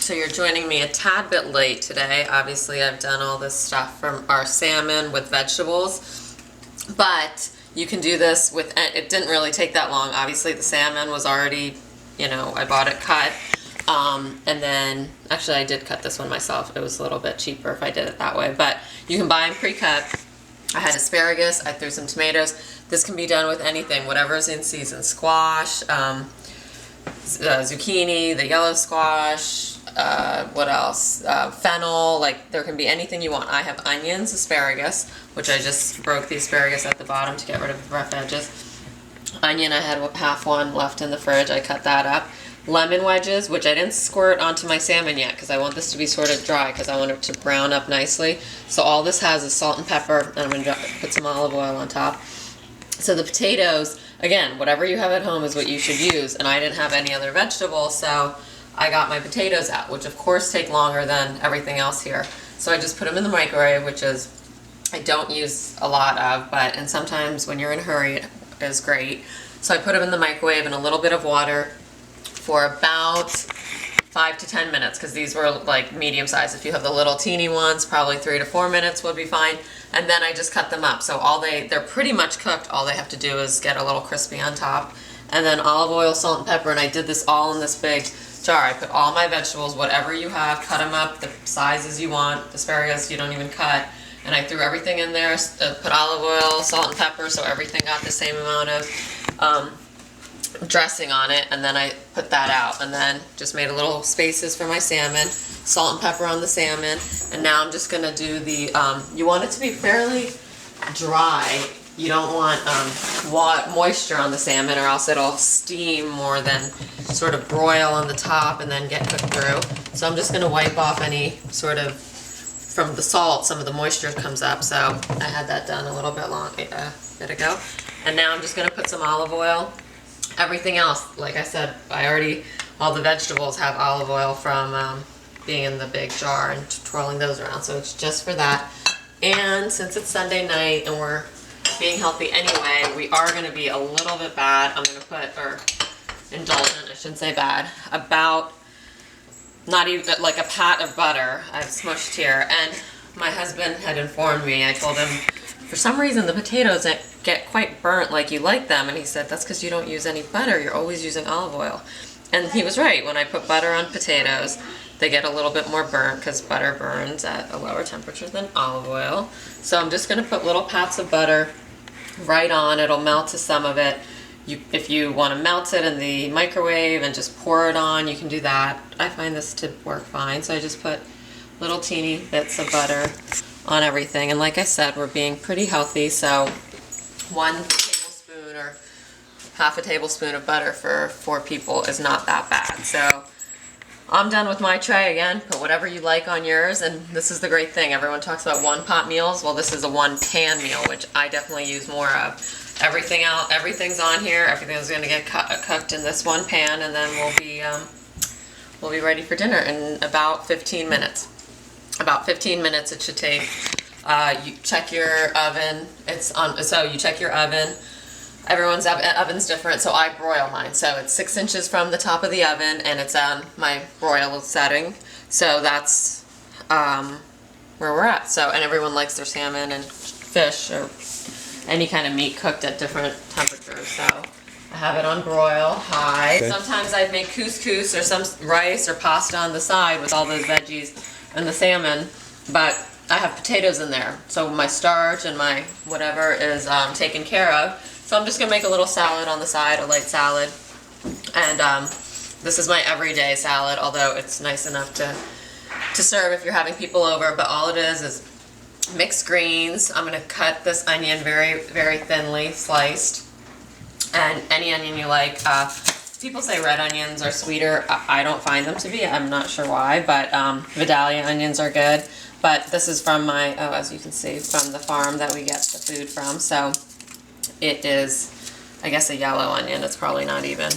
So you're joining me a tad bit late today. Obviously, I've done all this stuff from our salmon with vegetables, but you can do this with, it didn't really take that long. Obviously, the salmon was already, I bought it cut. And then, actually I did cut this one myself. It was a little bit cheaper if I did it that way, but you can buy them pre-cut. I had asparagus, I threw some tomatoes. This can be done with anything, whatever's in season. Squash, zucchini, the yellow squash, what else? Fennel, like there can be anything you want. I have onions, asparagus, which I just broke the asparagus at the bottom to get rid of the rough edges. Onion, I had half one left in the fridge, I cut that up. Lemon wedges, which I didn't squirt onto my salmon yet because I want this to be sort of dry because I want it to brown up nicely. So all this has is salt and pepper, and I'm going to put some olive oil on top. So the potatoes, again, whatever you have at home is what you should use, and I didn't have any other vegetables, so I got my potatoes out, which of course take longer than everything else here. So I just put them in the microwave, which is, I don't use a lot of, and sometimes when you're in a hurry it is great. So I put them in the microwave in a little bit of water for about 5 to 10 minutes, because these were like medium size. If you have the little teeny ones, probably 3 to 4 minutes would be fine. And then I just cut them up. So they're pretty much cooked. All they have to do is get a little crispy on top. And then olive oil, salt and pepper, and I did this all in this big jar. I put all my vegetables, whatever you have, cut them up the sizes you want. Asparagus you don't even cut. And I threw everything in there, put olive oil, salt and pepper, so everything got the same amount of dressing on it, and then I put that out, and then just made a little spaces for my salmon, salt and pepper on the salmon, and now I'm just gonna do the, you want it to be fairly dry. You don't want moisture on the salmon, or else it'll steam more than sort of broil on the top and then get cooked through. So I'm just gonna wipe off any sort of, from the salt, some of the moisture comes up, so I had that done a little bit ago. And now I'm just gonna put some olive oil. Everything else, like I said, all the vegetables have olive oil from being in the big jar and twirling those around, so it's just for that. And since it's Sunday night and we're being healthy anyway, we are going to be a little bit bad. I'm going to put, or indulgent, I shouldn't say bad, about not even like a pat of butter I've smushed here. And my husband had informed me, I told him, for some reason the potatoes get quite burnt like you like them, and he said that's because you don't use any butter, you're always using olive oil. And he was right. When I put butter on potatoes, they get a little bit more burnt because butter burns at a lower temperature than olive oil. So I'm just going to put little pats of butter right on. It'll melt to some of it. If you want to melt it in the microwave and just pour it on, you can do that. I find this to work fine, so I just put little teeny bits of butter on everything. And like I said, we're being pretty healthy, so 1 tablespoon or half a tablespoon of butter for 4 people is not that bad. So I'm done with my tray. Again, put whatever you like on yours, and this is the great thing. Everyone talks about one-pot meals. Well, this is a one-pan meal, which I definitely use more of. Everything's on here. Everything's going to get cooked in this one pan, and then we'll be ready for dinner in about 15 minutes. About 15 minutes it should take. You check your oven. So you check your oven. Everyone's oven's different, so I broil mine. So it's 6 inches from the top of the oven, and it's on my broil setting. So that's where we're at. So, and everyone likes their salmon and fish or any kind of meat cooked at different temperatures. So I have it on broil high. Okay. Sometimes I make couscous or some rice or pasta on the side with all those veggies and the salmon, but I have potatoes in there, so my starch and my whatever is taken care of. So I'm just going to make a little salad on the side, a light salad. And this is my everyday salad, although it's nice enough to serve if you're having people over. But all it is mixed greens. I'm going to cut this onion very, very thinly sliced. And any onion you like. People say red onions are sweeter. I don't find them to be. I'm not sure why, but Vidalia onions are good. But this is from my, as you can see, from the farm that we get the food from. So it is, I guess, a yellow onion. It's probably not even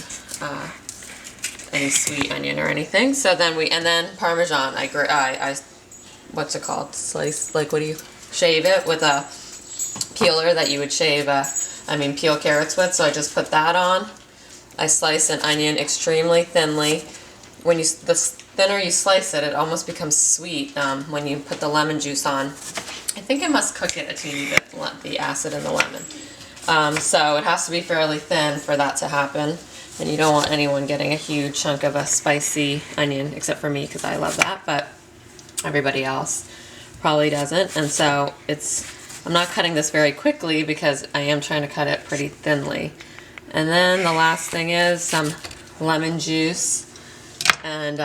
any sweet onion or anything. So then and then Parmesan. I what's it called? Slice, like, what do you, shave it with a peeler that you would shave, peel carrots with. So I just put that on. I slice an onion extremely thinly, when the thinner you slice it, it almost becomes sweet when you put the lemon juice on. I think it must cook it a teeny bit, the acid in the lemon. So it has to be fairly thin for that to happen. And you don't want anyone getting a huge chunk of a spicy onion, except for me because I love that, but everybody else probably doesn't. And so I'm not cutting this very quickly because I am trying to cut it pretty thinly. And then the last thing is some lemon juice and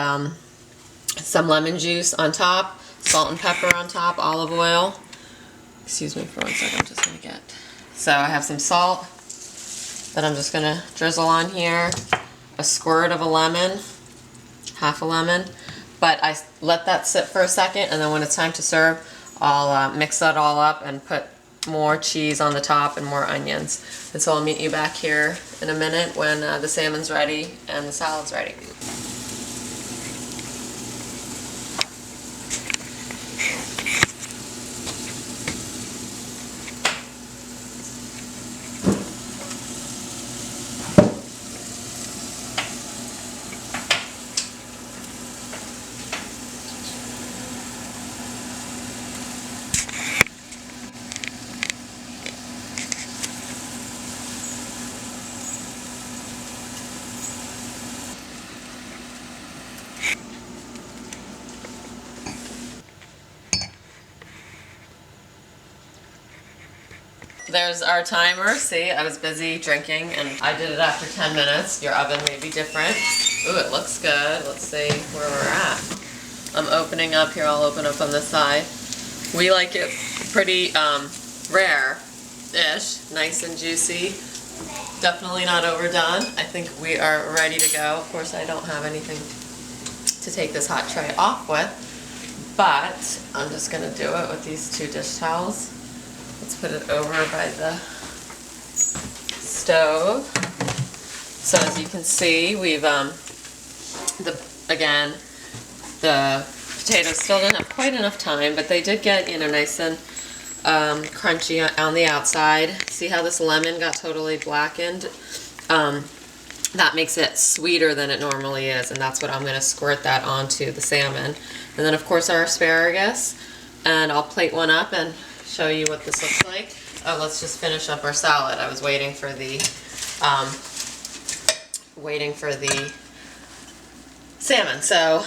some lemon juice on top, salt and pepper on top, olive oil. Excuse me for 1 second, I'm just gonna get. So I have some salt that I'm just gonna drizzle on here, a squirt of a lemon, half a lemon, but I let that sit for a second, and then when it's time to serve, I'll mix that all up and put more cheese on the top and more onions. And so I'll meet you back here in a minute when the salmon's ready and the salad's ready. There's our timer. See, I was busy drinking and I did it after 10 minutes. Your oven may be different. Ooh, it looks good. Let's see where we're at. I'm opening up here. I'll open up on this side. We like it pretty rare-ish, nice and juicy. Definitely not overdone. I think we are ready to go. Of course, I don't have anything to take this hot tray off with, but I'm just gonna do it with these 2 dish towels. Let's put it over by the stove. So as you can see, we've the potatoes still didn't have quite enough time, but they did get, you know, nice and crunchy on the outside. See how this lemon got totally blackened? That makes it sweeter than it normally is, and that's what I'm going to squirt that onto the salmon. And then of course our asparagus, and I'll plate one up and show you what this looks like. Oh, let's just finish up our salad. I was waiting for the salmon. So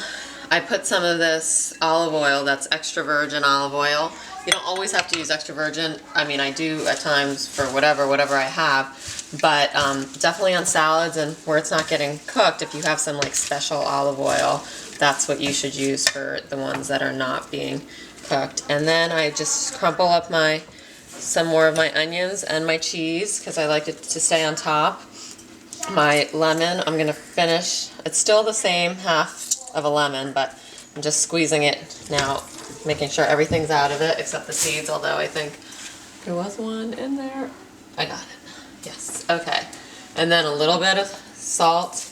I put some of this olive oil, that's extra virgin olive oil. You don't always have to use extra virgin. I mean, I do at times for whatever I have, but definitely on salads and where it's not getting cooked, if you have some like special olive oil, that's what you should use for the ones that are not being cooked. And then I just crumple up some more of my onions and my cheese because I like it to stay on top. My lemon, I'm gonna finish. It's still the same half of a lemon, but I'm just squeezing it now, making sure everything's out of it except the seeds, although I think there was one in there. I got it. Yes. Okay. And then a little bit of salt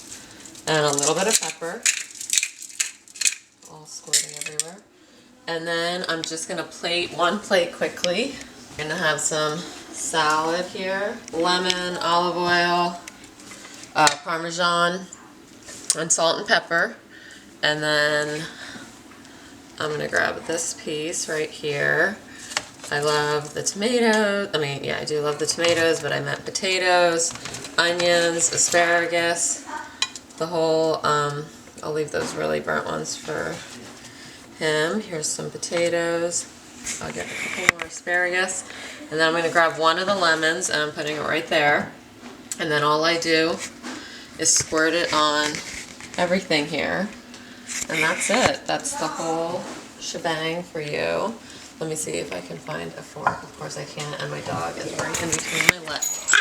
and a little bit of pepper. All squirting everywhere. And then I'm just going to plate one plate quickly. I'm going to have some salad here, lemon, olive oil, Parmesan, and salt and pepper. And then I'm going to grab this piece right here. I love the tomatoes. I mean, yeah, I do love the tomatoes, but I meant potatoes, onions, asparagus, the whole, I'll leave those really burnt ones for him. Here's some potatoes. I'll get a couple more asparagus. And then I'm going to grab one of the lemons and I'm putting it right there. And then all I do is squirt it on everything here. And that's it. That's the whole shebang for you. Let me see if I can find a fork. Of course I can't, and my dog is right in between my legs.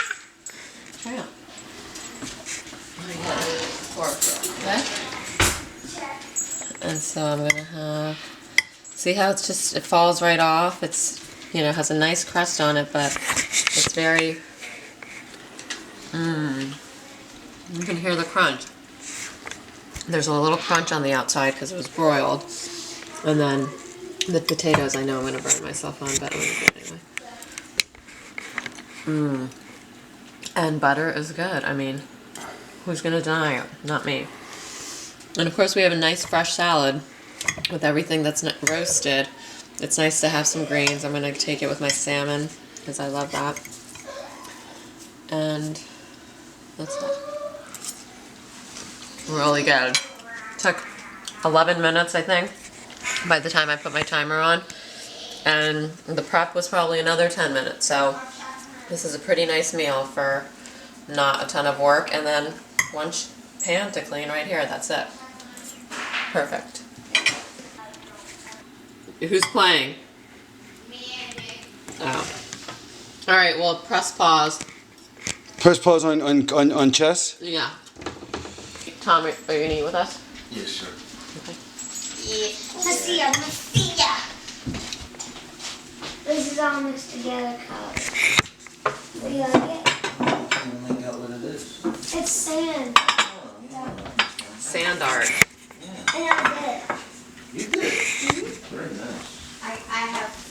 Try out. I got a fork, okay? And so I'm gonna have, see how it falls right off? It's, you know, has a nice crust on it, but it's very, you can hear the crunch. There's a little crunch on the outside because it was broiled. And then the potatoes, I know I'm going to burn myself on, but I'm going to do it anyway. And butter is good. I mean, who's going to deny it? Not me. And of course we have a nice fresh salad with everything that's not roasted. It's nice to have some greens. I'm going to take it with my salmon because I love that. And that's it. Really good. Took 11 minutes, I think, by the time I put my timer on. And the prep was probably another 10 minutes. So this is a pretty nice meal for not a ton of work. And then one pan to clean right here. That's it. Perfect. Who's playing? Oh. Alright, well, press pause. Press pause on chess? Yeah. Tom, are you going to eat with us? Yeah, sure. Okay. Yeah. Mafia. This is all mixed together colors. What do you like it? I only got what it is. It's sand. Sand art. And I did.